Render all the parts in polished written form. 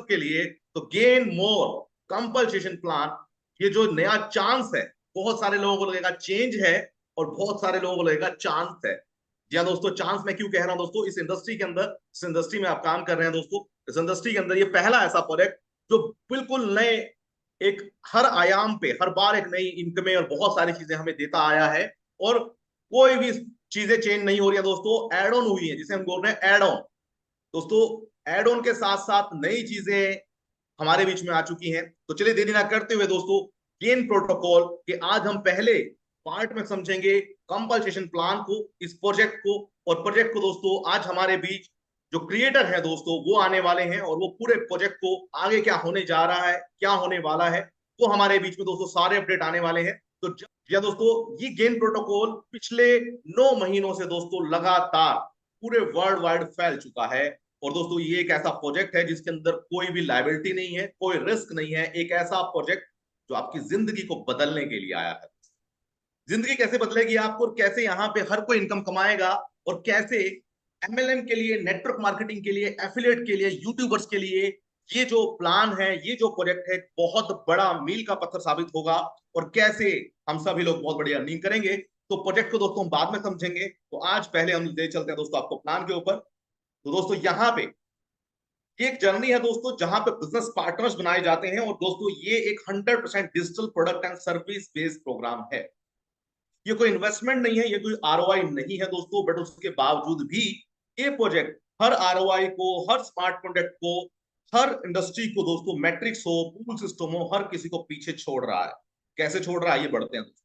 के लिए, तो गेन मोर कंपल्सेशन प्लान, ये जो नया चांस है, बहुत सारे लोगों को लगेगा चेंज है और बहुत सारे लोगों को लगेगा चांस है। जी हाँ दोस्तों, चांस मैं क्यों कह रहा हूं दोस्तों, इस इंडस्ट्री के अंदर, इस इंडस्ट्री में आप काम कर रहे हैं दोस्तों, इस इंडस्ट्री के अंदर ये पहला ऐसा प्रोजेक्ट जो बिल्कुल नए, एक हर आयाम पे हर बार एक नई इनकमें और बहुत सारी चीजें हमें देता आया है, और कोई भी चीजें चेंज नहीं हो रही है दोस्तों, एड ऑन हुई है, जिसे हम बोल रहे हैं एड ऑन। दोस्तों एड ऑन के साथ साथ नई चीजें हमारे बीच में आ चुकी हैं। तो चलिए देरी ना करते हुए दोस्तों, गेन प्रोटोकॉल के आज हम पहले पार्ट में समझेंगे कंपल्सेशन प्लान को, इस प्रोजेक्ट को। और प्रोजेक्ट को दोस्तों आज हमारे बीच जो क्रिएटर है दोस्तों वो आने वाले हैं, और वो पूरे प्रोजेक्ट को आगे क्या होने जा रहा है, क्या होने वाला है, वो हमारे बीच में दोस्तों सारे अपडेट आने वाले हैं। तो या दोस्तों, ये गेन प्रोटोकॉल पिछले 9 महीनों से दोस्तों लगातार पूरे वर्ल्ड वाइड फैल चुका है। और दोस्तों ये एक ऐसा प्रोजेक्ट है जिसके अंदर कोई भी लायबिलिटी नहीं है, कोई रिस्क नहीं है, एक ऐसा प्रोजेक्ट जो आपकी जिंदगी को बदलने के लिए आया है। जिंदगी कैसे बदलेगी आपको, और कैसे यहाँ पे हर कोई इनकम कमाएगा, और कैसे एमएलएम के लिए, नेटवर्क मार्केटिंग के लिए, एफिलिएट के लिए, यूट्यूबर्स के लिए ये जो प्लान है, ये जो प्रोजेक्ट है, बहुत बड़ा मील का पत्थर साबित होगा, और कैसे हम सभी लोग बहुत बड़ी अर्निंग करेंगे। तो प्रोजेक्ट को दोस्तों हम बाद में समझेंगे, तो आज पहले हम ले चलते हैं दोस्तों आपको प्लान के ऊपर। तो दोस्तों यहाँ पे ये एक जर्नी है दोस्तों, जहां पे बिजनेस पार्टनर्स बनाए जाते हैं, और दोस्तों ये एक 100% digital product and service based programme है। ये कोई इन्वेस्टमेंट नहीं है, ये कोई आरओआई नहीं है दोस्तों, बट उसके बावजूद भी ये प्रोजेक्ट हर आरओआई को, हर स्मार्ट प्रोडक्ट को, हर इंडस्ट्री को दोस्तों, मैट्रिक्स हो, पूल सिस्टम हो, हर किसी को पीछे छोड़ रहा है। कैसे छोड़ रहा है ये बढ़ते हैं दोस्तों।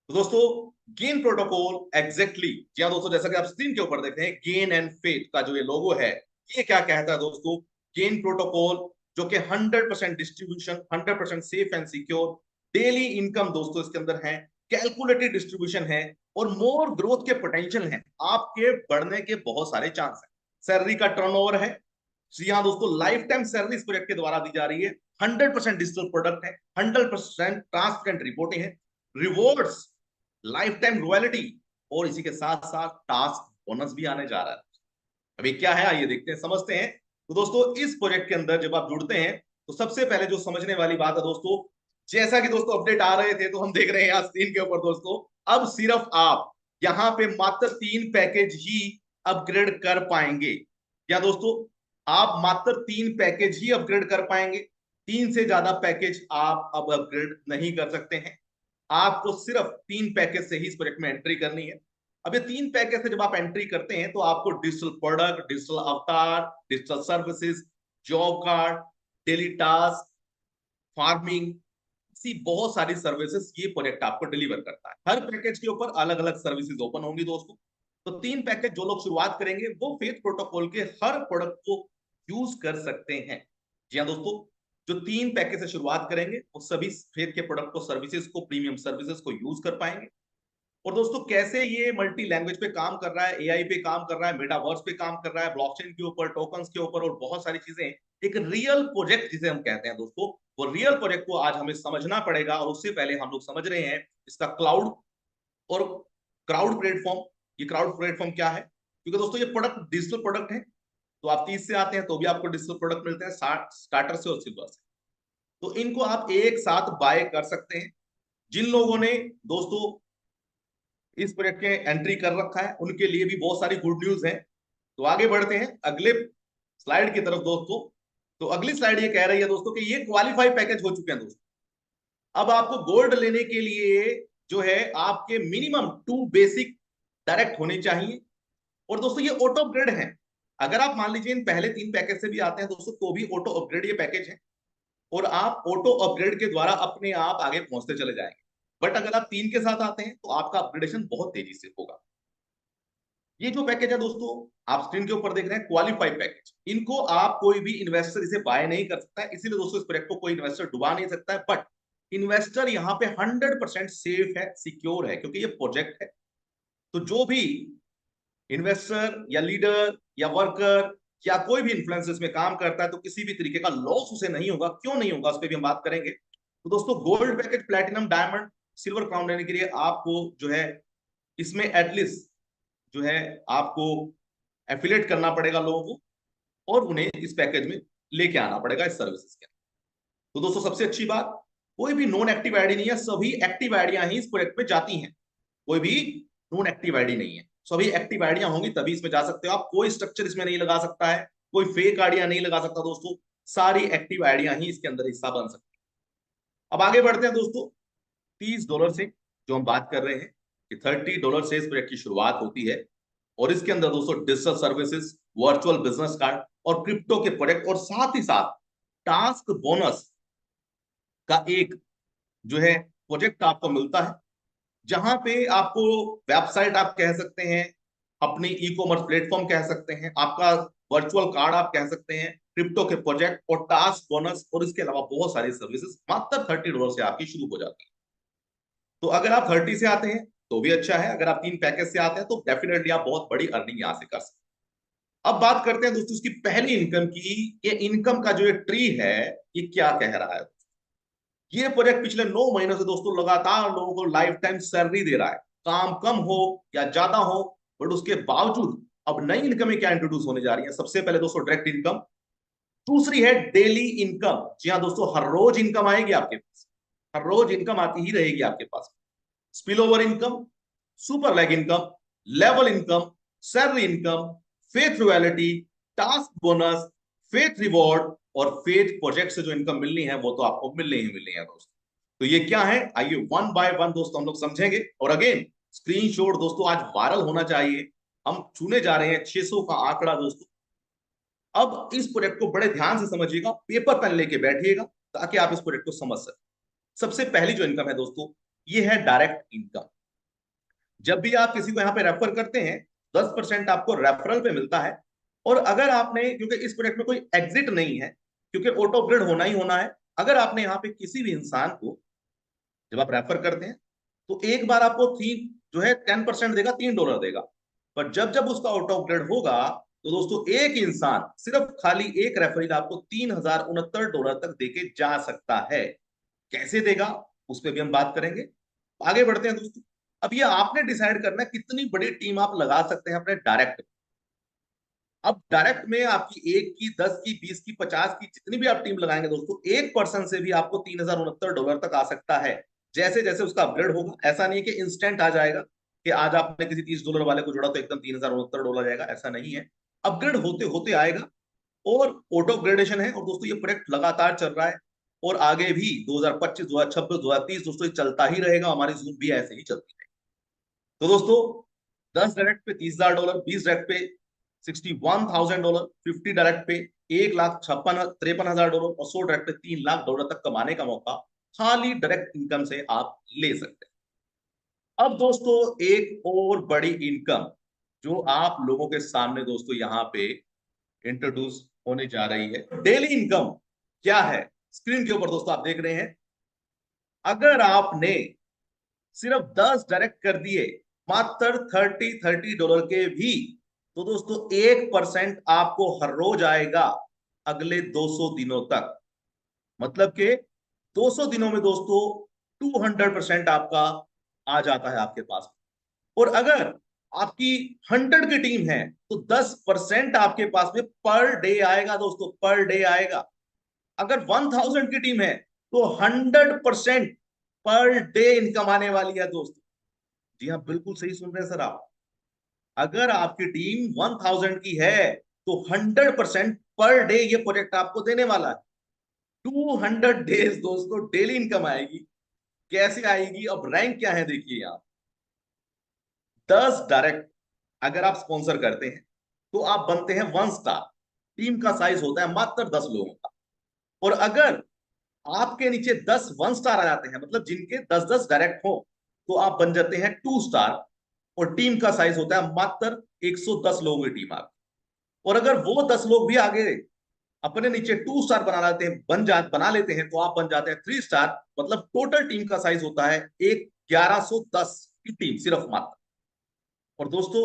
तो दोस्तों गेन प्रोटोकॉल एग्जैक्टली, जी हाँ दोस्तों, जैसा कि आप स्क्रीन के ऊपर देख रहे हैं, गेन एंड फेथ का जो ये लोगो है, ये क्या कहता है दोस्तों, गेन प्रोटोकॉल जो कि 100% distribution, 100% safe and secure, daily income दोस्तों इसके अंदर है, कैलकुलेटेड डिस्ट्रीब्यूशन है, और मोर ग्रोथ के पोटेंशियल है, आपके बढ़ने के बहुत सारे चांस है, सैलरी का टर्नओवर है। जी हाँ दोस्तों, लाइफ टाइम सैलरी इस प्रोजेक्ट के द्वारा दी जा रही है, 100% डिजिटल प्रोडक्ट है, 100% ट्रांसपेरेंट रिपोर्टिंग है, रिवॉर्ड्स, लाइफ टाइम रॉयल्टी, और इसी के साथ साथ टास्क बोनस भी आने जा रहा है। अभी क्या है आइए देखते हैं, समझते हैं। तो दोस्तों इस प्रोजेक्ट के अंदर जब आप जुड़ते हैं, तो सबसे पहले जो समझने वाली बात है दोस्तों, जैसा कि दोस्तों अपडेट आ रहे थे, तो हम देख रहे हैं यहाँ स्क्रीन के ऊपर दोस्तों, अब सिर्फ आप यहाँ पे मात्र 3 पैकेज ही अपग्रेड कर पाएंगे। या दोस्तों, आप मात्र 3 पैकेज ही अपग्रेड कर पाएंगे, 3 से ज्यादा पैकेज आप अब अपग्रेड नहीं कर सकते हैं। आपको सिर्फ 3 पैकेज से ही इस प्रोजेक्ट में एंट्री करनी है। अब ये 3 पैकेज से जब आप एंट्री करते हैं, तो आपको डिजिटल प्रोडक्ट, डिजिटल अवतार, digital services, job card, daily task, farming, ऐसी बहुत सारी सर्विसेज ये प्रोजेक्ट आपको डिलीवर करता है। हर पैकेज के ऊपर अलग अलग सर्विसेज ओपन होंगी दोस्तों। तो 3 पैकेज जो लोग शुरुआत करेंगे, वो फेथ प्रोटोकॉल के हर प्रोडक्ट को यूज कर सकते हैं। जी हाँ दोस्तों, जो 3 पैकेज से शुरुआत करेंगे, वो सभी फेथ के प्रोडक्ट को, सर्विसेज को, प्रीमियम सर्विसेज को यूज कर पाएंगे। और दोस्तों कैसे ये मल्टी लैंग्वेज पे काम कर रहा है, एआई पे काम कर रहा है, मेटावर्स पे काम कर रहा है, ब्लॉकचेन के ऊपर, टोकन्स के ऊपर, और बहुत सारी चीजें, एक रियल प्रोजेक्ट जिसे हम कहते हैं दोस्तों, वो रियल प्रोजेक्ट को आज हमें समझना पड़ेगा। और उससे पहले हम लोग समझ रहे हैं इसका क्लाउड और क्राउड प्लेटफॉर्म। ये क्राउड प्लेटफॉर्म क्या है, क्योंकि दोस्तों ये प्रोडक्ट डिजिटल प्रोडक्ट है, तो आप 30 से आते हैं तो भी आपको डिजिटल प्रोडक्ट मिलते हैं, स्टार्टर से और सिल्वर से। तो इनको आप एक साथ बाय कर सकते हैं। जिन लोगों ने दोस्तों इस प्रोजेक्ट के एंट्री कर रखा है, उनके लिए भी बहुत सारी गुड न्यूज है। तो आगे बढ़ते हैं अगले स्लाइड की तरफ दोस्तों। तो अगली स्लाइड ये कह रही है दोस्तों कि ये क्वालिफाई पैकेज हो चुके हैं दोस्तों। अब आपको गोल्ड लेने के लिए जो है, आपके मिनिमम 2 बेसिक डायरेक्ट होने चाहिए। और दोस्तों ये ऑटो अपग्रेड है, अगर आप मान लीजिए इन पहले 3 पैकेज से भी आते हैं दोस्तों, तो भी ऑटो अपग्रेड ये पैकेज है, और आप ऑटो अपग्रेड के द्वारा अपने आप आगे पहुंचते चले जाएंगे। बट अगर आप 3 के साथ आते हैं, तो आपका अपग्रेडेशन बहुत तेजी से होगा। ये जो पैकेज है दोस्तों, आप स्क्रीन के ऊपर देख रहे हैं, क्वालिफाइड पैकेज, इनको आप कोई भी इन्वेस्टर इसे बाय नहीं कर सकता है, इसीलिए दोस्तों इस प्रोजेक्ट को कोई इन्वेस्टर डुबा नहीं सकता है। बट इन्वेस्टर यहाँ पे 100% सेफ है, सिक्योर है, क्योंकि ये प्रोजेक्ट है। तो जो भी इन्वेस्टर या लीडर या वर्कर या कोई भी इन्फ्लुएंसर इसमें काम करता है, तो किसी भी तरीके का लॉस उसे नहीं होगा। क्यों नहीं होगा, उस पर भी हम बात करेंगे। तो दोस्तों gold package, platinum, diamond, silver crown लेने के लिए आपको जो है, इसमें एटलीस्ट जो है आपको एफिलेट करना पड़ेगा लोगों को, और उन्हें इस पैकेज में लेके आना पड़ेगा इस सर्विसेज के। तो दोस्तों सबसे अच्छी बात, कोई भी नॉन एक्टिव आईडी नहीं है, सभी एक्टिव आईडियां ही इस प्रोजेक्ट में जाती हैं। कोई भी नॉन एक्टिव आईडी नहीं है, सभी एक्टिव आईडियां होंगी तभी इसमें जा सकते हो आप। कोई स्ट्रक्चर इसमें नहीं लगा सकता है, कोई फेक आईडिया नहीं लगा सकता दोस्तों, सारी एक्टिव आईडियां ही इसके अंदर हिस्सा बन सकती है। अब आगे बढ़ते हैं दोस्तों, $30 से जो हम बात कर रहे हैं कि $30 से इस प्रोजेक्ट की शुरुआत होती है। और इसके अंदर दोस्तों digital services, virtual business card और क्रिप्टो के प्रोजेक्ट और साथ ही साथ टास्क बोनस का एक जो है प्रोजेक्ट आपको मिलता है, जहां पे आपको वेबसाइट आप कह सकते हैं, अपनी ई कॉमर्स प्लेटफॉर्म कह सकते हैं, आपका वर्चुअल कार्ड आप कह सकते हैं, क्रिप्टो के प्रोजेक्ट और टास्क बोनस और इसके अलावा बहुत सारी सर्विसेज मात्र $30 से आपकी शुरू हो जाती है। तो अगर आप 30 से आते हैं तो भी अच्छा है, अगर आप 3 पैकेज से आते हैं तो डेफिनेटली आप बहुत बड़ी अर्निंग यहां से कर सकते हैं। अब बात करते हैं दोस्तों इसकी पहली इनकम की। ये इनकम का जो ये ट्री है, ये क्या कह रहा है। ये प्रोजेक्ट पिछले 9 महीनों से दोस्तों लगातार लोगों को लाइफ टाइम सैलरी दे रहा है, काम कम हो या ज्यादा हो, बट उसके बावजूद अब नई इनकम क्या इंट्रोड्यूस होने जा रही है। सबसे पहले दोस्तों डायरेक्ट इनकम, दूसरी है डेली इनकम। जी हाँ दोस्तों, हर रोज इनकम आएगी आपके पास, हर रोज इनकम आती ही रहेगी आपके पास। Spill over income, super lag income, level income, salary income, faith royalty, task bonus, faith reward और फेथ प्रोजेक्ट से जो इनकम मिलनी है वो तो आपको मिलनी है दोस्तों। तो ये क्या है, आइए वन बाय वन दोस्तों हम लोग समझेंगे। और अगेन स्क्रीनशॉट दोस्तों आज वायरल होना चाहिए। हम छूने जा रहे हैं 600 का आंकड़ा दोस्तों। अब इस प्रोजेक्ट को बड़े ध्यान से समझिएगा, पेपर पेन लेके बैठिएगा ताकि आप इस प्रोजेक्ट को समझ सकें। सबसे पहली जो इनकम है दोस्तों, ये है डायरेक्ट इनकम। जब भी आप किसी को यहाँ पे रेफर करते हैं 10% आपको रेफरल पे मिलता है। और अगर आपने, क्योंकि इस प्रोजेक्ट में कोई एग्जिट नहीं है, क्योंकि ऑटो ग्रिड होना ही होना है, अगर आपने यहाँ पे किसी भी इंसान को जब आप रेफर करते हैं तो एक बार आपको तीन जो है 10% देगा, $3 देगा। पर जब जब उसका आउट ऑफ ग्रेड होगा तो दोस्तों एक इंसान सिर्फ खाली एक रेफरल आपको $3069 तक देके जा सकता है। कैसे देगा उस पर भी हम बात करेंगे। आगे बढ़ते हैं दोस्तों। अब ये आपने डिसाइड करना है कितनी बड़ी टीम आप लगा सकते हैं अपने डायरेक्ट। अब डायरेक्ट में आपकी 1 की, 10 की, 20 की, 50 की, जितनी भी आप टीम लगाएंगे दोस्तों, एक पर्सन से भी आपको $3069 तक आ सकता है। जैसे जैसे उसका अपग्रेड होगा, ऐसा नहीं कि इंस्टेंट आ जाएगा कि आज आपने किसी $30 वाले को जोड़ा तो एकदम $3069 जाएगा, ऐसा नहीं है। अपग्रेड होते होते आएगा और ऑटो ग्रेडेशन है। और दोस्तों ये प्रोजेक्ट लगातार चल रहा है और आगे भी 2025, 2026, 2030 दोस्तों ये चलता ही रहेगा। हमारी जून भी ऐसे ही चलती है। तो दोस्तों 10 डायरेक्ट पे $30,000, 20 डायरेक्ट पे $61,000, 50 डायरेक्ट पे $1,53,000 और 100 डायरेक्ट पे $3,00,000 तक कमाने का मौका खाली डायरेक्ट इनकम से आप ले सकते हैं। अब दोस्तों एक और बड़ी इनकम जो आप लोगों के सामने दोस्तों यहाँ पे इंट्रोड्यूस होने जा रही है, डेली इनकम क्या है। स्क्रीन के ऊपर दोस्तों आप देख रहे हैं, अगर आपने सिर्फ 10 डायरेक्ट कर दिए मात्र $30 के भी, तो दोस्तों 1% आपको हर रोज आएगा अगले 200 दिनों तक। मतलब के 200 दिनों में दोस्तों 200% आपका आ जाता है आपके पास। और अगर आपकी 100 की टीम है तो 10% आपके पास में पर डे आएगा दोस्तों, पर डे आएगा। अगर 1000 की टीम है तो 100% पर डे इनकम आने वाली है दोस्तों। जी हाँ, बिल्कुल सही सुन रहे हैं सर आप। अगर आपकी टीम 1000 की है तो 100% पर डे ये प्रोजेक्ट आपको देने वाला है। 200 डेज दोस्तों डेली इनकम आएगी। कैसे आएगी, अब रैंक क्या है देखिए यहाँ। 10 डायरेक्ट अगर आप स्पॉन्सर करते हैं तो आप बनते हैं 1 स्टार। टीम का साइज होता है मात्र 10 लोगों का। और अगर आपके नीचे 10 1 स्टार आ जाते हैं, मतलब जिनके 10-10 डायरेक्ट हो, तो आप बन जाते हैं 2 स्टार। और टीम का साइज होता है मात्र 110 लोगों की टीम आपकी। और अगर वो 10 लोग भी आगे अपने नीचे 2 स्टार बना लेते हैं तो आप बन जाते हैं 3 स्टार। मतलब टोटल टीम का साइज होता है एक 1110 की टीम सिर्फ मात्र। और दोस्तों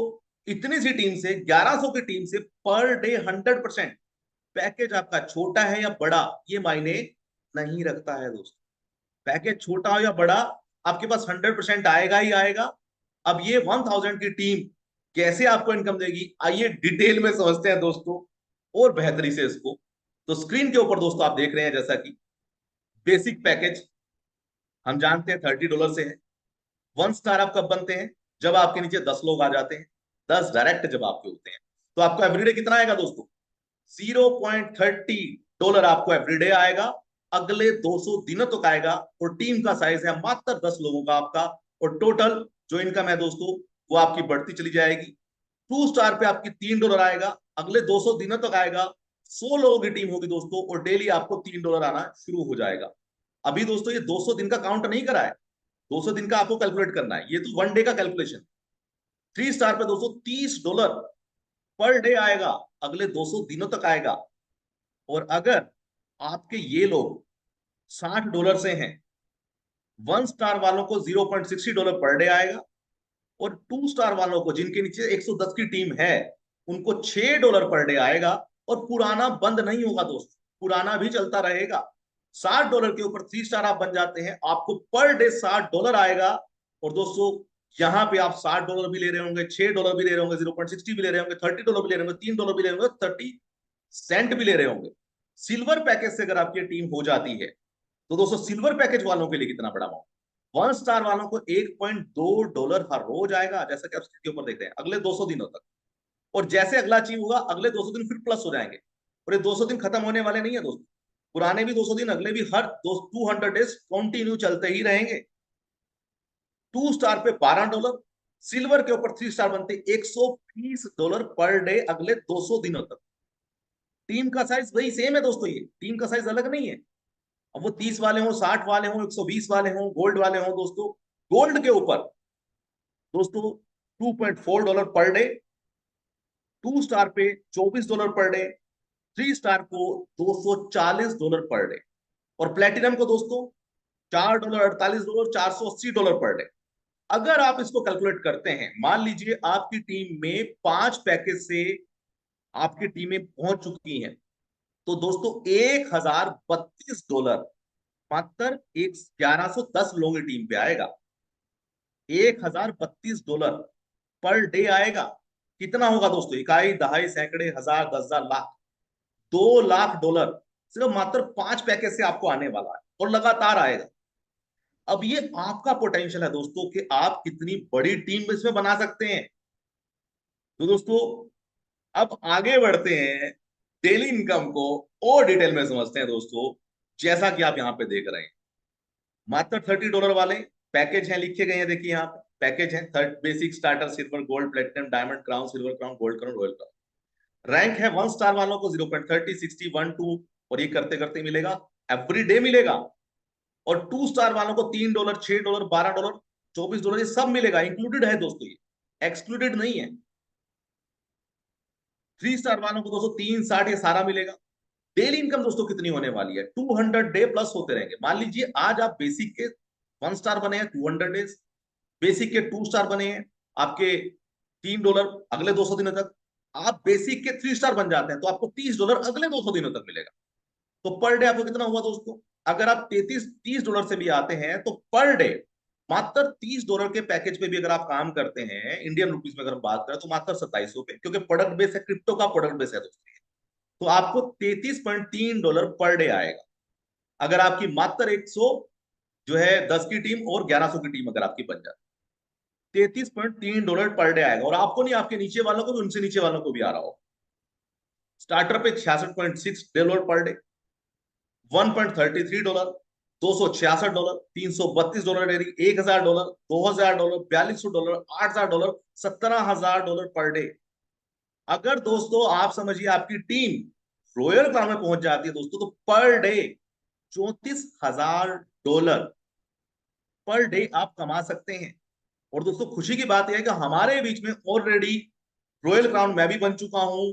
इतनी सी टीम से, 1100 की टीम से पर डे 100%, पैकेज आपका छोटा है या बड़ा ये मायने नहीं रखता है दोस्तों। पैकेज छोटा हो या बड़ा, आपके पास 100% आएगा ही आएगा। अब ये 1000 की टीम कैसे आपको इनकम देगी, आइए डिटेल में समझते हैं दोस्तों और बेहतरी से इसको। तो स्क्रीन के ऊपर दोस्तों आप देख रहे हैं जैसा कि बेसिक पैकेज हम जानते हैं $30 से है। 1 स्टार आप कब बनते हैं? जब आपके नीचे 10 लोग आ जाते हैं, 10 डायरेक्ट जब आपके होते हैं। तो आपको एवरीडे कितना आएगा दोस्तों? $0.30 आपको एवरीडे आएगा, अगले 200 दिनों तक आएगा। और टीम का साइज है मात्र 10 लोगों का आपका, और टोटल जो इनकम है दोस्तों वो आपकी बढ़ती चली जाएगी। 2 स्टार पे आपकी $3 आएगा, अगले 200 दिनों तक आएगा। 100 लोगों की टीम होगी दोस्तों, और डेली आपको $3 आना शुरू हो जाएगा। अभी दोस्तों ये 200 दिन का काउंट नहीं करा है, 200 दिन का आपको कैलकुलेट करना है, ये तो 1 डे का कैलकुलेशन। 3 स्टार पे दोस्तों $30 पर डे आएगा, अगले 200 दिनों तक आएगा। और अगर आपके ये लोग $60 से हैं, 1 स्टार वालों को $0.60 पर डे आएगा, और 2 स्टार वालों को जिनके नीचे 110 की टीम है उनको $6 पर डे आएगा। और पुराना बंद नहीं होगा दोस्त, पुराना भी चलता रहेगा। $60 के ऊपर 3 स्टार आप बन जाते हैं, आपको पर डे $60 आएगा। और दोस्तों यहां पे आप $60 भी ले रहे होंगे, $6 भी ले रहे होंगे, 0.60 भी ले रहे होंगे, $30 भी ले रहे होंगे, $3 भी ले रहे होंगे, 30 सेंट भी ले रहे होंगे। सिल्वर पैकेज से अगर आपकी टीम हो जाती है तो दोस्तों सिल्वर पैकेज वालों के लिए कितना बड़ा अमाउंट? 1 स्टार वालों को $1.2 हर रोज आएगा, जैसा कि आप स्क्रीन के ऊपर देख रहे हैं, अगले 200 दिनों तक। और जैसे अगला अचीव होगा, अगले 200 दिन फिर प्लस हो जाएंगे। और ये 200 दिन खत्म होने वाले नहीं है दोस्तों, पुराने भी 200 दिन, अगले भी, हर 200 डेज कंटिन्यू चलते ही रहेंगे। 2 स्टार पे $12, सिल्वर के ऊपर 3 स्टार बनते $120 पर डे अगले 200 दिनों तक। टीम का साइज वही सेम है दोस्तों, ये टीम का साइज अलग नहीं है। अब वो 30 वाले हो, 60 वाले हो, 120 वाले हो, गोल्ड वाले हो दोस्तों, गोल्ड के ऊपर दोस्तों $2.4 पर डे, 2 स्टार पे $24 पर डे, 3 स्टार को $240 पर डे, और प्लेटिनम को दोस्तों $4, $48, $480 पर डे। अगर आप इसको कैलकुलेट करते हैं, मान लीजिए आपकी टीम में 5 पैकेज से आपकी टीमें पहुंच चुकी हैं, तो दोस्तों $1032 मात्र एक 1110 लोगों की टीम पे आएगा। $1032 पर डे आएगा। कितना होगा दोस्तों? इकाई, दहाई, सैकड़े, हजार, 10,000, लाख, $2 लाख सिर्फ मात्र 5 पैकेज से आपको आने वाला है, और लगातार आएगा। अब ये आपका पोटेंशियल है दोस्तों कि आप कितनी बड़ी टीम इसमें बना सकते हैं। तो दोस्तों अब आगे बढ़ते हैं, डेली इनकम को और डिटेल में समझते हैं दोस्तों। जैसा कि आप यहाँ पे देख रहे हैं, मात्र $30 वाले पैकेज हैं, लिखे गए हैं, देखिए यहाँ पे पैकेज है। Third basic, starter, silver, gold, platinum, diamond, crown, silver crown, gold crown, royal crown. Rank है 1 स्टार वालों को 0.30, 60, 1, 2, और ये करते करते मिलेगा, एवरी डे मिलेगा। और 2 स्टार वालों को $3, $6, $12, $24 ये सब मिलेगा, इंक्लूडेड है दोस्तों, ये एक्सक्लूडेड नहीं है। 3 स्टार वालों को दोस्तों 360 ये सारा मिलेगा। डेली इनकम दोस्तों कितनी होने वाली है? 200 डे प्लस होते रहेंगे। मान लीजिए आज आप बेसिक के 1 स्टार बने हैं, 200 डेज, बेसिक के 2 स्टार बने हैं आपके $3 अगले 200 दिनों तक, आप बेसिक के 3 स्टार बन जाते हैं तो आपको $30 अगले 200 दिनों तक मिलेगा। तो पर डे आपको कितना हुआ दोस्तों? अगर आप 30 $30 से भी आते हैं तो पर डे मात्र $30 के पैकेज पे भी अगर आप काम करते हैं, इंडियन रुपीज में अगर हम बात करें, तो मात्र 2700 पे, क्योंकि प्रोडक्ट बेस है, क्रिप्टो का प्रोडक्ट बेस है दोस्तों। तो आपको $33.3 पर डे आएगा, अगर आपकी मात्र 100 जो है 10 की टीम और 1100 की टीम अगर आपकी बन जाती, $33.3 पर डे आएगा। और आपको नहीं, आपके नीचे वालों को भी, उनसे नीचे वालों को भी आ रहा हो। स्टार्टर पे $66.6 per day, $1.33, $266, $332 daily, $1,000, $2,000, $4,200, $8,000, $17,000 per day. अगर दोस्तों आप समझिए आपकी टीम रॉयल क्राउन में पहुंच जाती है दोस्तों, तो पर डे $34,000 पर डे आप कमा सकते हैं। और दोस्तों खुशी की बात यह है कि हमारे बीच में ऑलरेडी रॉयल क्राउन मैं भी बन चुका हूं,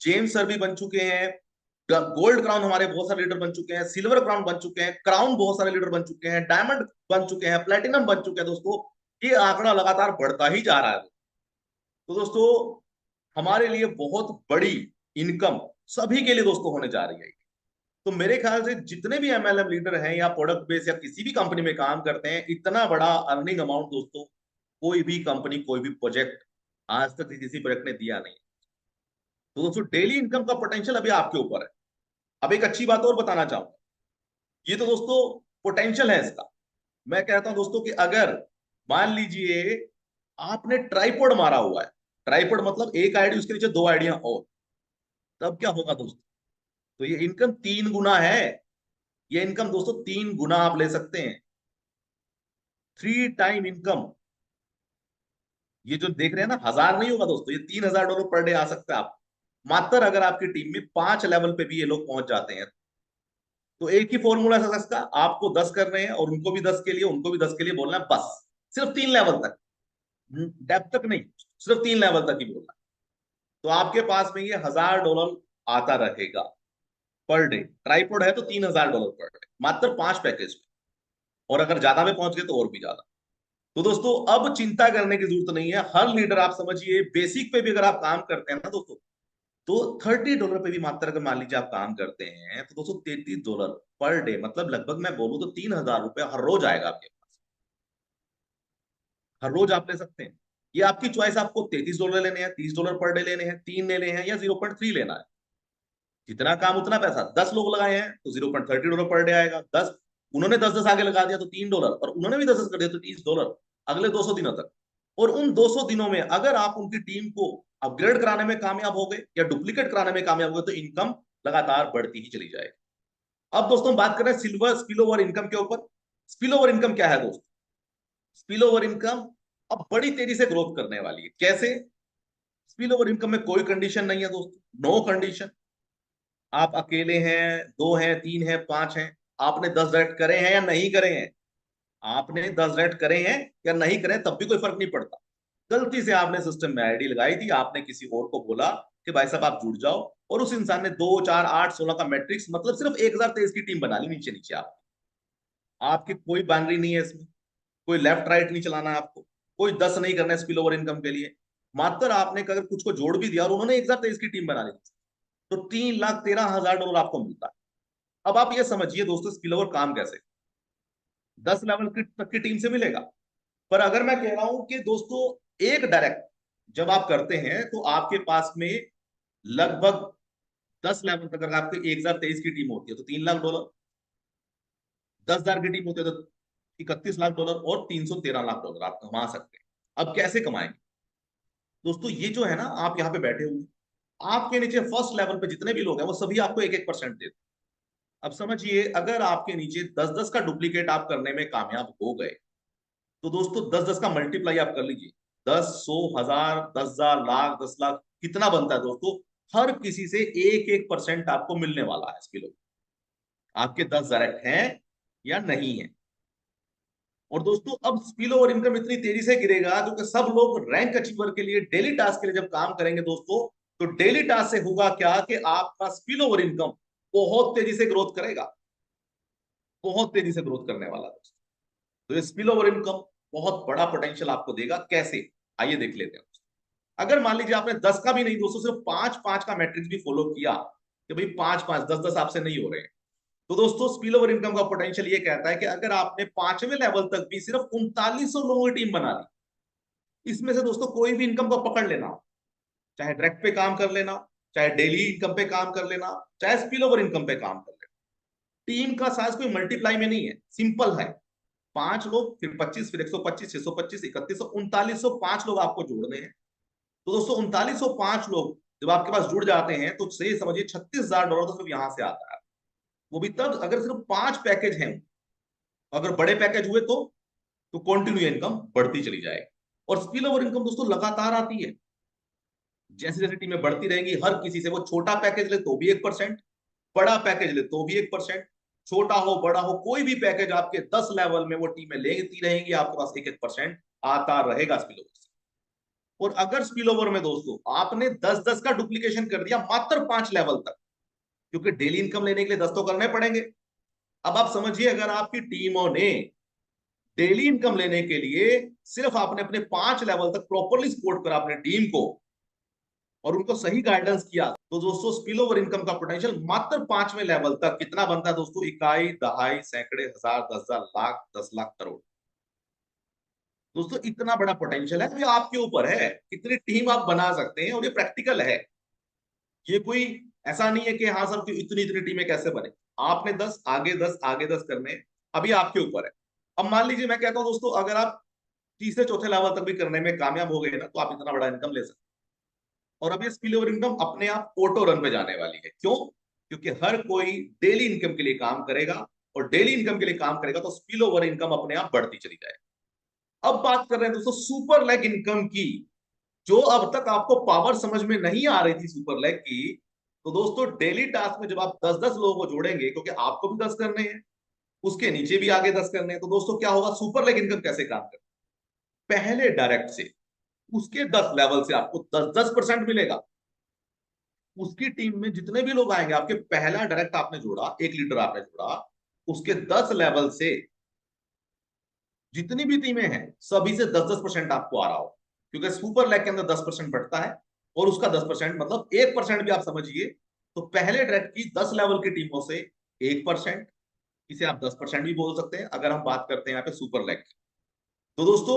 जेम्स सर भी बन चुके हैं, गोल्ड क्राउन हमारे बहुत सारे लीडर बन चुके हैं, सिल्वर क्राउन बन चुके हैं, क्राउन बहुत सारे लीडर बन चुके हैं, डायमंड बन चुके हैं, प्लेटिनम बन चुके हैं दोस्तों। ये आंकड़ा लगातार बढ़ता ही जा रहा है। तो दोस्तों हमारे लिए बहुत बड़ी इनकम सभी के लिए दोस्तों होने जा रही है। तो मेरे ख्याल से जितने भी एमएलएम लीडर हैं या प्रोडक्ट बेस या किसी भी कंपनी में काम करते हैं, इतना बड़ा अर्निंग अमाउंट दोस्तों कोई भी कंपनी, कोई भी प्रोजेक्ट आज तक किसी प्रोजेक्ट ने दिया नहीं। तो दोस्तों डेली इनकम का पोटेंशियल अभी आपके ऊपर है। अब एक अच्छी बात और बताना चाहूंगा, ये तो दोस्तों पोटेंशियल है इसका। मैं कहता हूं दोस्तों कि अगर मान लीजिए आपने ट्राइपॉड मारा हुआ है, ट्राइपॉड मतलब एक आईडी उसके नीचे दो आईडियां और, तब क्या होगा दोस्तों? तो ये इनकम 3 गुना है। ये इनकम दोस्तों 3 गुना आप ले सकते हैं, 3 टाइम इनकम। ये जो देख रहे हैं ना, 1000 नहीं होगा दोस्तों, ये $3000 पर डे आ सकता है आप, मात्र अगर आपकी टीम में 5 लेवल पे भी ये लोग पहुंच जाते हैं। तो एक ही फॉर्मूला है सक्सेस का, आपको 10 करने हैं और उनको भी 10 के लिए, उनको भी 10 के लिए बोलना है बस। सिर्फ 3 लेवल तक, डेप्थ तक नहीं, सिर्फ 3 लेवल तक ही बोलना है। तो आपके पास में ये $1000 आता रहेगा पर डे। ट्राइपॉड है तो $3000 पर डे, मात्र 5 पैकेज में। और अगर ज्यादा में पहुंच गए तो और भी ज्यादा। तो दोस्तों अब चिंता करने की जरूरत नहीं है। हर लीडर आप समझिए, बेसिक पे भी अगर आप काम करते हैं ना दोस्तों, तो $30 पे भी मात्र अगर मान लीजिए आप काम करते हैं, तो दोस्तों $33 पर डे, मतलब लगभग मैं बोलूं तो $3000 हर रोज आएगा आपके पास। हर रोज आप ले सकते हैं। ये आपकी चॉइस, आपको $33 लेने हैं, $30 पर डे लेने हैं, 3 लेने हैं, या 0.3 लेना है। जितना काम उतना पैसा। 10 लोग लगाए हैं तो $0.30 पर डे आएगा। 10 उन्होंने 10-10 आगे लगा दिया तो $3, और उन्होंने भी 10-10 कर दिया तो $30 अगले 200 दिनों तक। और उन 200 दिनों में अगर आप उनकी टीम को अपग्रेड कराने में कामयाब हो गए या डुप्लीकेट कराने में कामयाब हो गए, तो इनकम लगातार बढ़ती ही चली जाएगी। अब दोस्तों हम बात कर रहे हैं सिल्वर स्पिल ओवर इनकम के ऊपर। स्पिल ओवर इनकम क्या है दोस्तों? स्पिल ओवर इनकम अब बड़ी तेजी से ग्रोथ करने वाली है। कैसे? स्पिल ओवर इनकम में कोई कंडीशन नहीं है दोस्तों, नो कंडीशन। आप अकेले हैं, दो हैं, तीन हैं, पांच हैं, आपने 10 डायरेक्ट करे हैं या नहीं करे हैं, आपने 10 डायरेक्ट करे हैं या नहीं करे, तब भी कोई फर्क नहीं पड़ता। गलती से आपने सिस्टम में आईडी लगाई थी, आपने किसी और को बोला कि भाई साहब आप जुड़ जाओ, और उस इंसान ने 2 4 8 16 का मैट्रिक्स, मतलब सिर्फ 1023 की टीम बना ली नीचे नीचे। आप आपकी कोई बाउंड्री नहीं है इसमें, कोई लेफ्ट राइट नहीं चलाना है आपको, कोई 10 नहीं करना है स्पिल ओवर इनकम के लिए। मात्र आपने अगर कुछ को जोड़ भी दिया और उन्होंने 1023 की टीम बना ली, तो $3,13,000 आपको मिलता है। अब आप ये समझिए दोस्तों, स्पिल ओवर काम कैसे? 10 लेवल तक की टीम से मिलेगा। पर अगर मैं कह रहा हूं कि दोस्तों एक डायरेक्ट जब आप करते हैं, तो आपके पास में लगभग 10 लेवल तक अगर आपकी 1023 की टीम होती है तो $3 लाख, 10,000 की टीम होती है तो $31 लाख, और $313 लाख आप कमा सकते हैं। अब कैसे कमाएंगे दोस्तों? ये जो है ना, आप यहाँ पे बैठे हुए, आपके नीचे फर्स्ट लेवल पे जितने भी लोग हैं वो सभी आपको 1-1% देते हैं। अब समझिए, अगर आपके नीचे 10-10 का डुप्लीकेट आप करने में कामयाब हो गए, तो दोस्तों 10-10 का मल्टीप्लाई आप कर लीजिए। 10, 100, 1000, 10,000, लाख, 10 लाख, कितना बनता है दोस्तों? हर किसी से 1-1% आपको मिलने वाला है इसके लोग, आपके 10 डायरेक्ट हैं या नहीं है। और दोस्तों अब स्पिल ओवर इनकम इतनी तेजी से गिरेगा, क्योंकि सब लोग रैंक अचीवर के लिए, डेली टास्क के लिए जब काम करेंगे दोस्तों, तो डेली टास्क से होगा क्या कि आपका स्पिल ओवर इनकम बहुत तेजी से ग्रोथ करेगा, बहुत तेजी से ग्रोथ करने वाला दोस्तों। तो ये स्पिल ओवर इनकम बहुत बड़ा पोटेंशियल आपको देगा। कैसे? आइए देख लेते हैं। अगर मान लीजिए आपने 10 का भी नहीं दोस्तों, सिर्फ 5-5 का मैट्रिक्स भी फॉलो किया कि भाई 5-5, 10-10 आपसे नहीं हो रहे हैं, तो दोस्तों स्पिल ओवर इनकम का पोटेंशियल ये कहता है कि अगर आपने 5वें लेवल तक भी सिर्फ 3900 लोगों की टीम बना ली, इसमें से दोस्तों कोई भी इनकम को पकड़ लेना, चाहे डायरेक्ट पे काम कर लेना, चाहे डेली इनकम पे काम कर लेना, चाहे स्पिल ओवर इनकम पे काम कर लेना, टीम का साइज कोई मल्टीप्लाई में नहीं है, सिंपल है। 5 लोग, फिर 25, फिर 125, 625, 3100, 3905 लोग आपको जोड़ने हैं। तो दोस्तों 3905 लोग जब आपके पास जुड़ जाते हैं, तो सही समझिए $36,000 तो सिर्फ यहां से आता है। वो भी तब अगर सिर्फ 5 पैकेज हैं। अगर बड़े पैकेज हुए तो कंटिन्यू इनकम बढ़ती चली जाएगी। और स्पिल ओवर इनकम दोस्तों लगातार आती है, जैसे जैसे टीमें बढ़ती रहेंगी, हर किसी से, वो छोटा पैकेज ले तो भी 1%, बड़ा पैकेज ले तो भी 1%, छोटा हो बड़ा हो कोई भी पैकेज आपके 10 लेवल में वो टीमें लेती रहेंगी, आपके पास 1-1% आता रहेगा स्पिल ओवर से। और अगर स्पिल ओवर में दोस्तों आपने 10-10 का डुप्लीकेशन कर दिया मात्र 5 लेवल तक, क्योंकि डेली इनकम लेने के लिए 10 तो करने पड़ेंगे। अब आप समझिए, अगर आपकी टीमों ने डेली इनकम लेने के लिए सिर्फ आपने अपने 5 लेवल तक प्रॉपरली सपोर्ट करा अपने टीम को और उनको सही गाइडेंस किया, तो दोस्तों स्पिल ओवर इनकम का पोटेंशियल मात्र 5वें लेवल तक कितना बनता है दोस्तों? इकाई, दहाई, सैकड़े, हजार, 10,000, लाख, 10 लाख, करोड़। दोस्तों इतना बड़ा पोटेंशियल है, तो आपके ऊपर है कितनी टीम आप बना सकते हैं, और ये प्रैक्टिकल है। ये कोई ऐसा नहीं है कि हाँ सर कि इतनी इतनी टीमें कैसे बने। आपने 10 आगे 10 आगे 10 करने हैं, अभी आपके ऊपर है। अब मान लीजिए मैं कहता हूं दोस्तों, अगर आप तीसरे चौथे लेवल तक भी करने में कामयाब हो गए ना, तो आप इतना बड़ा इनकम ले सकते हैं। और अब ये स्पिल ओवर इनकम अपने आप ऑटो रन पे जाने वाली है। क्यों? क्योंकि हर कोई डेली इनकम के लिए काम करेगा, और डेली इनकम के लिए काम करेगा तो स्पिल ओवर इनकम अपने आप बढ़ती चली जाएगी। अब बात कर रहे हैं दोस्तों सुपर लेग इनकम की। जो अब तक आपको पावर समझ में नहीं आ रही थी सुपर लेग की, तो दोस्तों डेली टास्क में जब आप 10-10 लोगों को जोड़ेंगे, क्योंकि आपको भी 10 करने हैं, उसके नीचे भी आगे 10 करने हैं, तो दोस्तों क्या होगा, सुपर लेग इनकम कैसे काम करती है? पहले डायरेक्ट से उसके 10 लेवल से आपको 10-10% मिलेगा। उसकी टीम में जितने भी लोग आएंगे, आपके पहला डायरेक्ट आपने जोड़ा, 1 लीटर आपने जोड़ा, उसके 10 लेवल से जितनी भी टीमें हैं सभी से 10-10% आपको आ रहा हो। क्योंकि सुपर लेग के अंदर 10% बढ़ता है, और उसका 10% मतलब 1% भी आप समझिए। तो पहले डायरेक्ट की 10 लेवल की टीमों से 1%, इसे आप 10% भी बोल सकते हैं अगर हम बात करते हैं यहाँ पे सुपर लेग की। तो दोस्तों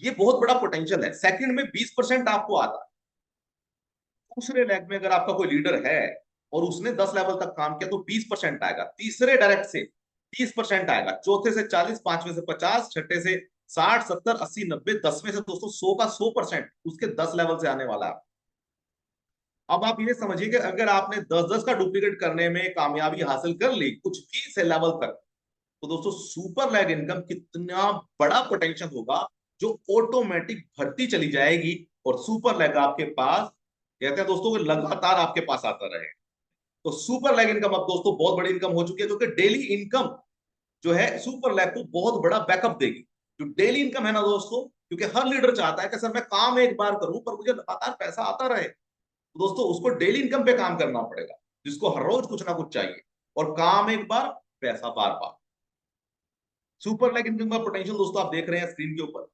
ये बहुत बड़ा पोटेंशियल है। सेकंड में 20% आपको आता है। दूसरे लेग में अगर आपका कोई लीडर है और उसने 10 लेवल तक काम किया तो 20% आएगा। तीसरे डायरेक्ट से 30% आएगा, चौथे से 40, पांचवें से 50, छठे से 60, 70, 80, 90, 10वें से दोस्तों 100 का 100% उसके 10 लेवल से आने वाला है। अब आप ये समझिए कि अगर आपने 10-10 का डुप्लीकेट करने में कामयाबी हासिल कर ली कुछ भी से लेवल तक, तो दोस्तों सुपर लेग इनकम कितना बड़ा पोटेंशियल होगा, जो ऑटोमेटिक बढ़ती चली जाएगी। और सुपर लेग आपके पास, कहते हैं दोस्तों कि लगातार आपके पास आता रहे। तो सुपर लेग इनकम अब दोस्तों बहुत बड़ी इनकम हो चुकी है, क्योंकि डेली इनकम जो है सुपर लेग को बहुत बड़ा बैकअप देगी। जो डेली इनकम है ना दोस्तों, क्योंकि हर लीडर चाहता है कि सर मैं काम एक बार करूं पर मुझे लगातार पैसा आता रहे, तो दोस्तों उसको डेली इनकम पे काम करना पड़ेगा, जिसको हर रोज कुछ ना कुछ चाहिए। और काम एक बार, पैसा बार बार। सुपर लेग इनकम का पोटेंशियल दोस्तों आप देख रहे हैं स्क्रीन के ऊपर।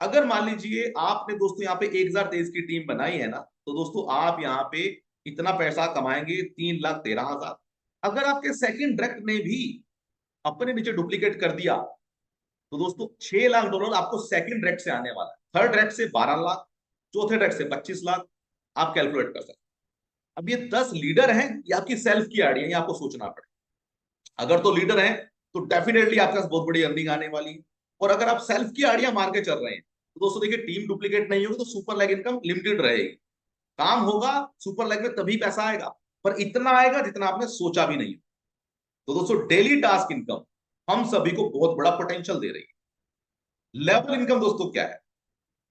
अगर मान लीजिए आपने दोस्तों यहाँ पे 1023 की टीम बनाई है ना, तो दोस्तों आप यहाँ पे इतना पैसा कमाएंगे, 3,13,000। अगर आपके सेकंड डायरेक्ट ने भी अपने नीचे डुप्लीकेट कर दिया, तो दोस्तों $6 लाख आपको सेकंड डायरेक्ट से आने वाला है। थर्ड डायरेक्ट से 12 लाख, चौथे डायरेक्ट से 25 लाख। आप कैलकुलेट कर सकते हैं। अब ये 10 लीडर हैं या आपकी सेल्फ की आइडिया, ये आपको सोचना पड़ेगा। अगर तो लीडर हैं तो डेफिनेटली आपके पास बहुत बड़ी अर्निंग आने वाली है। और अगर आप सेल्फ की आइडिया मार के चल रहे हैं, तो दोस्तों देखिए टीम डुप्लीकेट नहीं होगी तो सुपर लेग इनकम लिमिटेड रहेगी। काम होगा सुपर लेग में तभी पैसा आएगा, पर इतना आएगा जितना आपने सोचा भी नहीं। तो दोस्तों डेली टास्क इनकम हम सभी को बहुत बड़ा पोटेंशियल दे रही है। लेवल इनकम दोस्तों क्या है?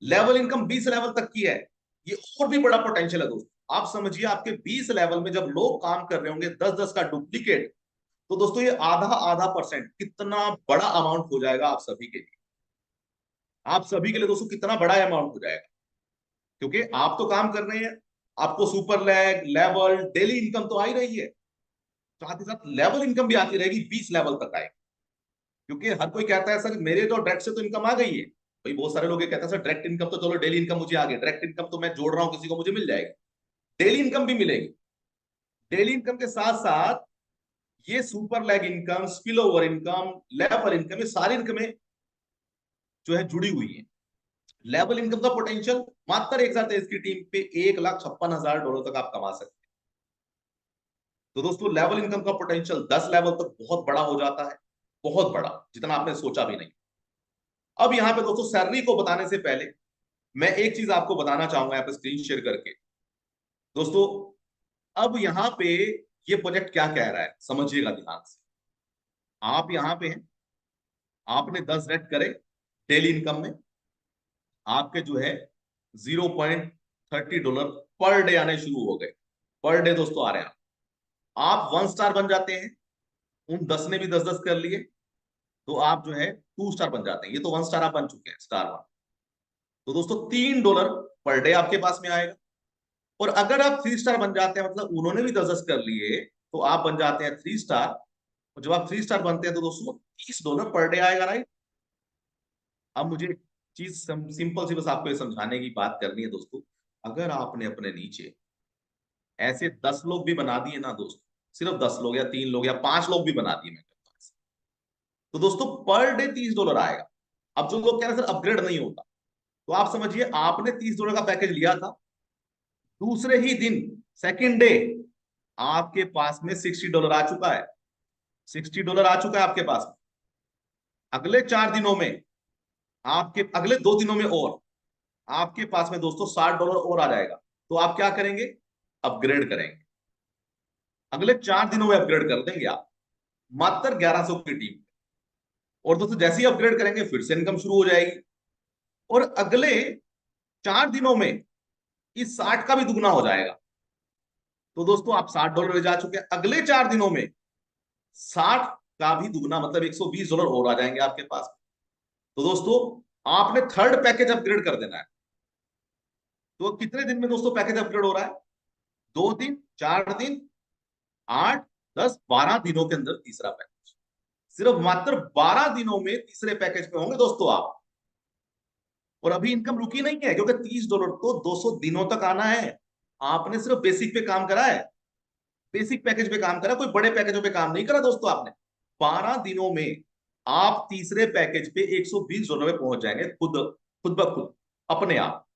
लेवल इनकम 20 लेवल तक की है। ये और भी बड़ा पोटेंशियल है दोस्तों। आप समझिए आपके 20 लेवल में जब लोग काम कर रहे होंगे 10-10 का डुप्लीकेट, तो दोस्तों ये आधा आधा परसेंट कितना बड़ा अमाउंट हो जाएगा आप सभी के लिए। आप सभी के लिए दोस्तों कितना बड़ा अमाउंट हो जाएगा, क्योंकि आप तो काम कर रहे हैं, आपको super leg level daily income तो आ ही रही है, साथ ही साथ लेवल इनकम भी आती रहेगी, 20 लेवल तक आएगी। क्योंकि हर कोई कहता है सर मेरे तो डायरेक्ट से तो इनकम आ गई है। भाई बहुत सारे लोग ये कहते हैं सर डायरेक्ट इनकम तो चलो, डेली इनकम मुझे आ गई, डायरेक्ट इनकम तो मैं जोड़ रहा हूं किसी को, मुझे मिल जाएगी। डेली इनकम भी मिलेगी। डेली इनकम के साथ साथ ये super leg income, spill over income, level income, ये सारी इनकमें जो है जुड़ी हुई है। लेवल इनकम का पोटेंशियल मात्र एक साथ इसकी टीम पे $1,56,000 तक आप कमा सकते हैं। तो दोस्तों लेवल इनकम का पोटेंशियल 10 लेवल तक बहुत बड़ा हो जाता है, बहुत बड़ा, जितना आपने सोचा भी नहीं। अब यहाँ पे दोस्तों सैलरी को बताने से पहले मैं एक चीज आपको बताना चाहूंगा यहाँ पे स्क्रीन शेयर करके। दोस्तों अब यहाँ पे ये प्रोजेक्ट क्या कह रहा है समझिएगा ध्यान से। आप यहाँ पे हैं, आपने 10 रेट करे डेली इनकम में, आपके जो है $0.30 पर डे आने शुरू हो गए। पर डे दोस्तों आ रहे हैं। आप 1 स्टार बन जाते हैं, उन 10 ने भी 10-10 कर लिए, तो आप जो है 2 स्टार बन जाते हैं। ये तो 1 स्टार आप बन चुके हैं, स्टार 1। तो दोस्तों $3 पर डे आपके पास में आएगा। और अगर आप 3 स्टार बन जाते हैं, मतलब उन्होंने भी 10-10 कर लिए, तो आप बन जाते हैं 3 स्टार। और जब आप 3 स्टार बनते हैं तो दोस्तों $30 पर डे आएगा, राइट। अब मुझे एक चीज सिंपल सी बस आपको ये समझाने की बात करनी है दोस्तों। अगर आपने अपने नीचे ऐसे 10 लोग भी बना दिए ना दोस्तों, सिर्फ 10 लोग या 3 लोग या 5 लोग भी बना दिए, मैं कहता हूं ऐसे, तो दोस्तों पर डे $30 आएगा। अब जो लोग कह रहे हैं सर अपग्रेड नहीं होता, तो आप समझिए आपने $30 का पैकेज लिया था, दूसरे ही दिन सेकंड डे आपके पास में $60 आ चुका है, $60 आ चुका है आपके पास में। अगले 4 दिनों में, आपके अगले 2 दिनों में और आपके पास में दोस्तों $60 और आ जाएगा। तो आप क्या करेंगे? अपग्रेड करेंगे। अगले 4 दिनों में अपग्रेड कर देंगे आप, मात्र 1100 की टीम। और दोस्तों जैसे ही अपग्रेड करेंगे फिर से इनकम शुरू हो जाएगी। और अगले 4 दिनों में इस 60 का भी दुगना हो जाएगा। तो दोस्तों आप $60 ले जा चुके हैं, अगले 4 दिनों में 60 का भी दुगना मतलब $120 और आ जाएंगे आपके पास। तो दोस्तों आपने थर्ड पैकेज अपग्रेड कर देना है। तो कितने दिन में दोस्तों पैकेज अपग्रेड हो रहा है? 2 दिन, 4 दिन, 8, 10, 12 दिनों के अंदर तीसरा पैकेज। सिर्फ मात्र 12 दिनों में तीसरे पैकेज पे होंगे दोस्तों आप। और अभी इनकम रुकी नहीं है, क्योंकि $30 तो 200 दिनों तक आना है। आपने सिर्फ बेसिक पे काम करा है, बेसिक पैकेज पे काम करा, कोई बड़े पैकेजों पे काम नहीं करा दोस्तों आपने। 12 दिनों में आप तीसरे पैकेज पे $120 में पहुंच जाएंगे, खुद खुद ब खुद, अपने आप।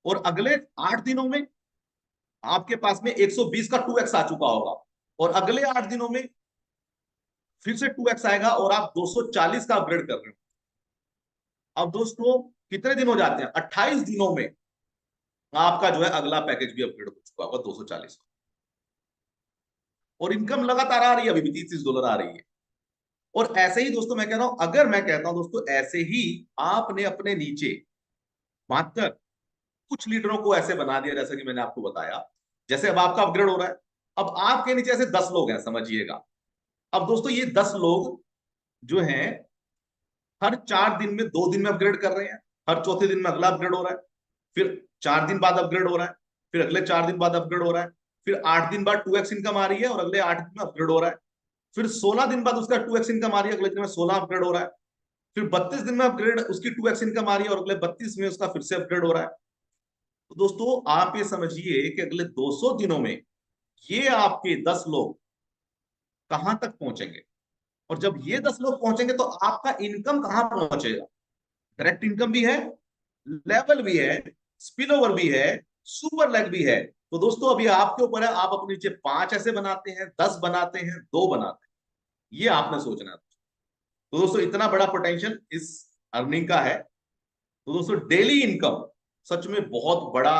और अगले 8 दिनों में आपके पास में 120 का 2x आ चुका होगा। और अगले 8 दिनों में फिर से 2x आएगा और आप 240 का अपग्रेड कर रहे हो। अब दोस्तों कितने दिन हो जाते हैं? 28 दिनों में आपका जो है अगला पैकेज भी अपग्रेड हो चुका होगा 240। और इनकम लगातार आ रही है, अभी भी $30 आ रही है। और ऐसे ही दोस्तों मैं कह रहा हूं, अगर मैं कहता हूं दोस्तों ऐसे ही आपने अपने नीचे मात्र कुछ लीडरों को ऐसे बना दिया, जैसे कि मैंने आपको बताया, जैसे अब आपका अपग्रेड हो रहा है, अब आपके नीचे ऐसे 10 लोग हैं समझिएगा। अब दोस्तों ये 10 लोग जो हैं हर 4 दिन में 2 दिन में अपग्रेड कर रहे हैं, हर चौथे दिन में अगला अपग्रेड हो रहा है, फिर 4 दिन बाद अपग्रेड हो रहा है, फिर अगले 4 दिन बाद अपग्रेड हो रहा है, फिर 8 दिन बाद 2x इनकम आ रही है और अगले 8 दिन में अपग्रेड हो रहा है, फिर 16 दिन बाद उसका 2x इनकम आ रही है, अगले दिन में 16 अपग्रेड हो रहा है, फिर 32 दिन में अपग्रेड उसकी 2x इनकम आ रही है और अगले 32 में उसका फिर से अपग्रेड हो रहा है। तो दोस्तों आप ये समझिए कि अगले 200 दिनों में ये आपके 10 लोग कहां तक पहुंचेंगे। और जब ये 10 लोग पहुंचेंगे तो आपका इनकम कहां पहुंचेगा? डायरेक्ट इनकम भी है, लेवल भी है, स्पिल ओवर भी है, सुपर लेग भी है। तो दोस्तों अभी आपके ऊपर है, आप अपने नीचे 5 ऐसे बनाते हैं, 10 बनाते हैं, 2 बनाते हैं, ये आपने सोचना है। तो दोस्तों इतना बड़ा पोटेंशियल इस अर्निंग का है। तो दोस्तों डेली इनकम सच में बहुत बड़ा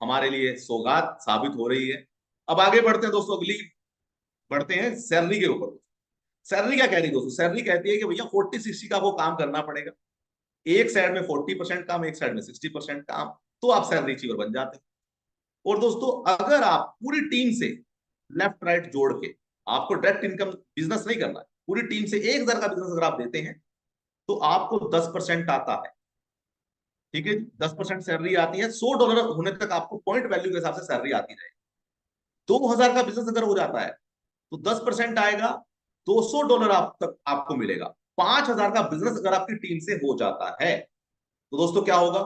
हमारे लिए सौगात साबित हो रही है। अब आगे बढ़ते हैं दोस्तों, अगली बढ़ते हैं सैलरी के ऊपर। सैलरी क्या कह रही है दोस्तों? सैलरी कहती है कि भैया 40-60 का वो काम करना पड़ेगा, एक साइड में 40% काम, एक साइड में 60% काम, तो आप सैलरी अचीवर बन जाते हैं। और दोस्तों अगर आप पूरी टीम से लेफ्ट राइट जोड़ के, आपको डायरेक्ट इनकम बिजनेस नहीं करना है, पूरी टीम से 1000 का बिजनेस अगर आप देते हैं तो आपको 10% आता है। ठीक है, 10% सैलरी आती है, $100 होने तक आपको पॉइंट वैल्यू के हिसाब से सैलरी आती रहेगी। 2000 का बिजनेस अगर हो जाता है तो 10% आएगा, $200 आप तक आपको मिलेगा। 5000 का बिजनेस अगर आपकी टीम से हो जाता है तो दोस्तों क्या होगा?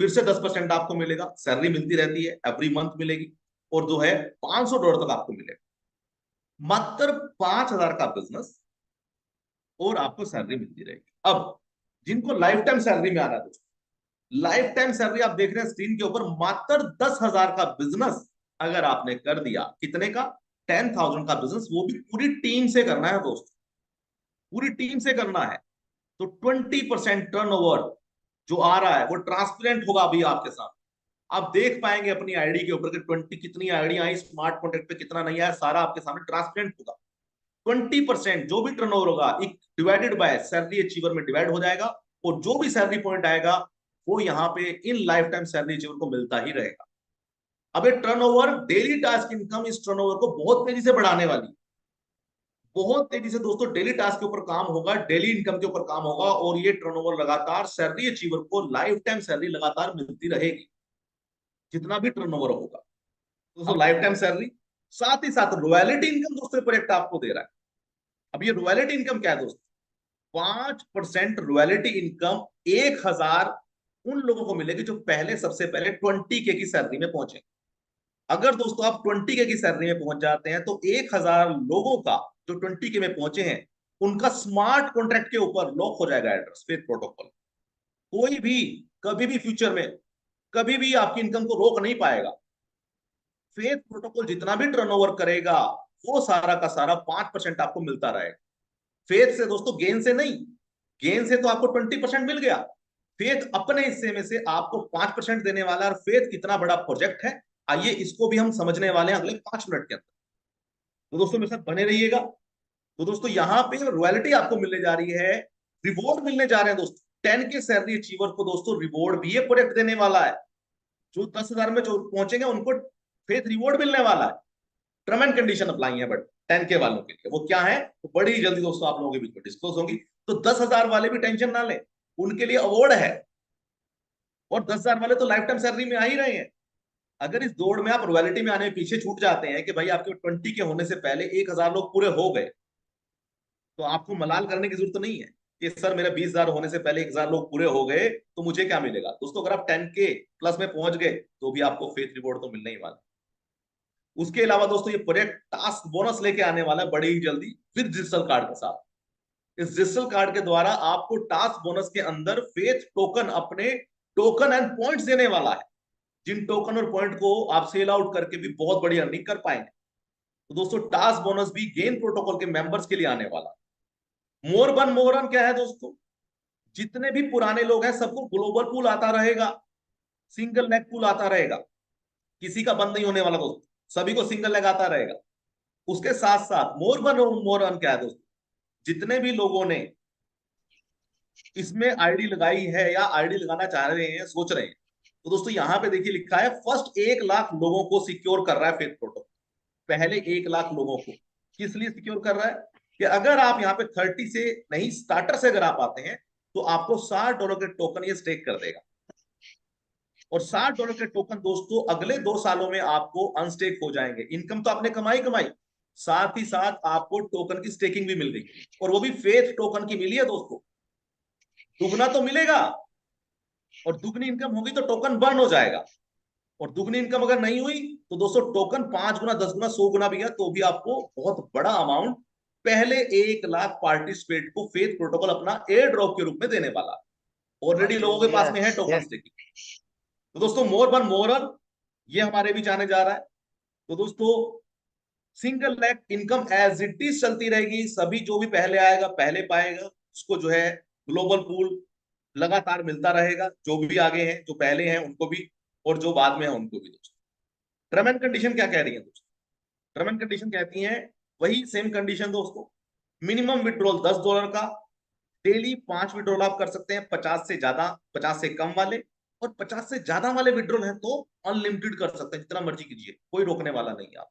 फिर से 10% आपको मिलेगा, सैलरी मिलती रहती है, एवरी मंथ मिलेगी, और जो है $500 तक आपको मिलेगा। मात्र 5000 का बिजनेस और आपको सैलरी मिलती रहेगी। अब जिनको लाइफ टाइम सैलरी में आना है दोस्तों, लाइफ टाइम सैलरी आप देख रहे हैं स्क्रीन के ऊपर, मात्र 10,000 का बिजनेस अगर आपने कर दिया, कितने का? 10,000 का बिजनेस, वो भी पूरी टीम से करना है दोस्तों, पूरी टीम से करना है। तो 20% टर्नओवर जो आ रहा है वो ट्रांसपेरेंट होगा अभी आपके साथ। आप देख पाएंगे अपनी आईडी के ऊपर कि 20 कितनी आईडी आई, स्मार्ट कॉन्ट्रैक्ट पे कितना नहीं आया, सारा आपके सामने ट्रांसपेरेंट होगा। 20% जो भी टर्नओवर होगा एक डिवाइडेड बाय सैलरी अचीवर में डिवाइड हो जाएगा, और जो भी सैलरी पॉइंट आएगा वो यहाँ पे in life time salary achiever को मिलता ही रहेगा। अब ये टर्नओवर, डेली टास्क इनकम इस टर्नओवर को बहुत तेजी से बढ़ाने वाली है, बहुत तेजी से दोस्तों डेली टास्क के ऊपर काम होगा, डेली इनकम के ऊपर काम होगा, और ये टर्नओवर लगातार सैलरी अचीवर को लाइफ टाइम सैलरी लगातार मिलती रहेगी, जितना भी टर्नओवर होगा दोस्तों, लाइफ टाइम सैलरी। साथ ही साथ रॉयल्टी इनकम दोस्तों प्रोजेक्ट आपको दे रहा है। अब ये रॉयल्टी इनकम क्या है दोस्तों? 5% रॉयल्टी इनकम 1000 उन लोगों को मिलेगी जो पहले, सबसे पहले 20K की सैलरी में पहुंचे। अगर दोस्तों आप 20K की सैलरी में पहुंच जाते हैं तो 1000 लोगों का जो 20K में पहुंचे हैं उनका स्मार्ट कॉन्ट्रैक्ट के ऊपर लॉक हो जाएगा एड्रेस फेथ प्रोटोकॉल। कोई भी कभी भी फ्यूचर में कभी भी आपकी इनकम को रोक नहीं पाएगा। फेथ प्रोटोकॉल जितना भी टर्नओवर करेगा वो सारा का सारा 5% आपको मिलता रहेगा। फेथ से दोस्तों, गेन से नहीं। गेन से तो आपको 20% मिल गया, फेथ अपने हिस्से में से आपको 5% देने वाला है। और फेथ कितना बड़ा प्रोजेक्ट है, आइए इसको भी हम समझने वाले हैं अगले 5 मिनट के अंदर। तो दोस्तों मेरे साथ बने रहिएगा। तो दोस्तों यहाँ पे रॉयल्टी आपको मिलने जा रही है, रिवॉर्ड मिलने जा रहे हैं दोस्तों। 10K सैलरी अचीवर को दोस्तों रिवॉर्ड भी ये प्रोजेक्ट देने वाला है। जो 10,000 में जो पहुंचेंगे उनको फेथ रिवॉर्ड मिलने वाला है। टर्म एंड कंडीशन अप्लाई है बट 10K वालों के लिए, वो क्या है तो बड़ी जल्दी दोस्तों आप लोगों के बीच में डिस्क्लोज होगी। तो 10,000 वाले भी टेंशन ना लें, उनके लिए अवार्ड है। और 10,000 वाले तो लाइफ टाइम सैलरी में आ ही रहे हैं। अगर इस दौड़ में आप रॉयल्टी में आने में पीछे छूट जाते हैं कि भाई आपके 20 के होने से पहले 1,000 लोग पूरे हो गए, तो आपको मलाल करने की जरूरत नहीं है कि सर मेरा 20,000 होने से पहले 1,000 लोग पूरे हो गए तो मुझे क्या मिलेगा। दोस्तों अगर आप 10K प्लस में पहुंच गए तो भी आपको फेथ रिवॉर्ड तो मिलने ही वाला। उसके अलावा दोस्तों ये प्रोजेक्ट टास्क बोनस लेके आने वाला है बड़ी ही जल्दी विद डिजिटल कार्ड के साथ। इस डिजिटल कार्ड के द्वारा आपको टास्क बोनस के अंदर फेथ टोकन, अपने टोकन एंड पॉइंट्स देने वाला है, जिन टोकन और पॉइंट को आप सेल आउट करके भी बहुत बड़ी अर्निंग कर पाएंगे। तो दोस्तों टास्क बोनस भी गेन प्रोटोकॉल के मेंबर्स के लिए आने वाला है। मोर बन मोर अर्न क्या है दोस्तों, जितने भी पुराने लोग हैं सबको ग्लोबल पूल आता रहेगा, सिंगल लेग पूल आता रहेगा, किसी का बंद नहीं होने वाला दोस्तों, सभी को सिंगल लेग आता रहेगा। उसके साथ साथ मोर बन मोर अर्न क्या है दोस्तों, जितने भी लोगों ने इसमें आईडी लगाई है या आईडी लगाना चाह रहे हैं, सोच रहे हैं, तो दोस्तों यहां पे देखिए लिखा है फर्स्ट 1 लाख लोगों को सिक्योर कर रहा है फेथ प्रोटोकॉल। पहले 1 लाख लोगों को किस लिए सिक्योर कर रहा है कि अगर आप यहाँ पे 30 से नहीं, स्टार्टर से अगर आप आते हैं तो आपको $60 के टोकन ये स्टेक कर देगा। और $60 के टोकन दोस्तों अगले 2 सालों में आपको अनस्टेक हो जाएंगे। इनकम तो आपने कमाई कमाई, साथ ही साथ आपको टोकन की स्टेकिंग भी मिल रही है, और वो भी फेथ टोकन की मिली है दोस्तों। दुगना तो मिलेगा, और दुगनी इनकम होगी तो टोकन बर्न हो जाएगा। और दुगनी इनकम अगर नहीं हुई तो दोस्तों टोकन 5 गुना, 10 गुना, 100 गुना भी है तो भी आपको बहुत बड़ा अमाउंट पहले 1 लाख पार्टिसिपेट को फेथ प्रोटोकॉल अपना एयर ड्रॉप के रूप में देने वाला। ऑलरेडी लोगों के पास में है यस टोकन यस। स्टेकिंग। तो दोस्तों मोर बन मोर अर्न ये हमारे भी जाने जा रहा है। तो दोस्तों single lakh income as it is चलती रहेगी, सभी जो भी पहले आएगा पहले पाएगा, उसको जो है ग्लोबल पूल लगातार मिलता रहेगा। जो भी आगे हैं, जो पहले हैं उनको भी, और जो बाद में है उनको भी। दोस्तों टर्म एंड कंडीशन क्या कह रही है दोस्तों, टर्म एंड कंडीशन कहती हैं वही सेम कंडीशन दोस्तों। मिनिमम विड्रॉल $10 का, डेली 5 विड्रॉल आप कर सकते हैं, 50 से ज्यादा, 50 से कम वाले, और 50 से ज्यादा वाले विड्रॉल हैं तो अनलिमिटेड कर सकते हैं, जितना मर्जी कीजिए, कोई रोकने वाला नहीं है। आप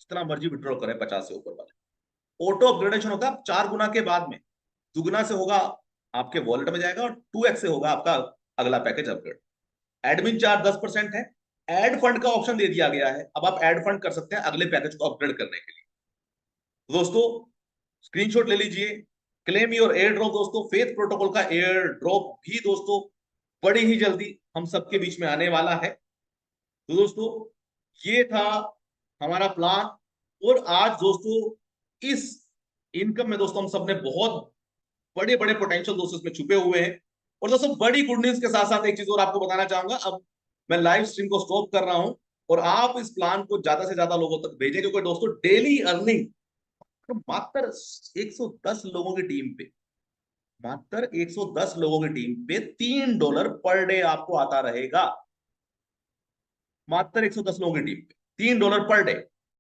जितना मर्जी विड्रॉल करें 50 से ऊपर वाले। ऑटो अपग्रेडेशन होगा 4 गुना के बाद में, दुगना से होगा आपके वॉलेट में जाएगा, और 2x से होगा आपका अगला पैकेज अपग्रेड। एडमिन चार्ज 10% है। एड फंड का ऑप्शन दे दिया गया है, अब आप एड फंड कर सकते हैं अगले पैकेज को अपग्रेड करने के लिए। तो दोस्तों स्क्रीनशॉट ले लीजिए। क्लेम योर एयर ड्रॉप दोस्तों, फेथ प्रोटोकॉल का एयर ड्रॉप भी दोस्तों बड़ी ही जल्दी हम सबके बीच में आने वाला है। तो दोस्तों ये था हमारा प्लान। और आज दोस्तों इस इनकम में दोस्तों हम सबने बहुत बड़े बड़े पोटेंशियल दोस्तों इसमें छुपे हुए हैं। और दोस्तों बड़ी गुड न्यूज के साथ साथ एक चीज और आपको बताना चाहूंगा, अब मैं लाइव स्ट्रीम को स्टॉप कर रहा हूं, और आप इस प्लान को ज्यादा से ज्यादा लोगों तक भेजें, क्योंकि दोस्तों डेली अर्निंग तो मात्र 110 लोगों की टीम पे, मात्र 110 लोगों की टीम पे $3 पर डे आपको आता रहेगा। मात्र 110 लोगों की टीम पे $3 पर डे।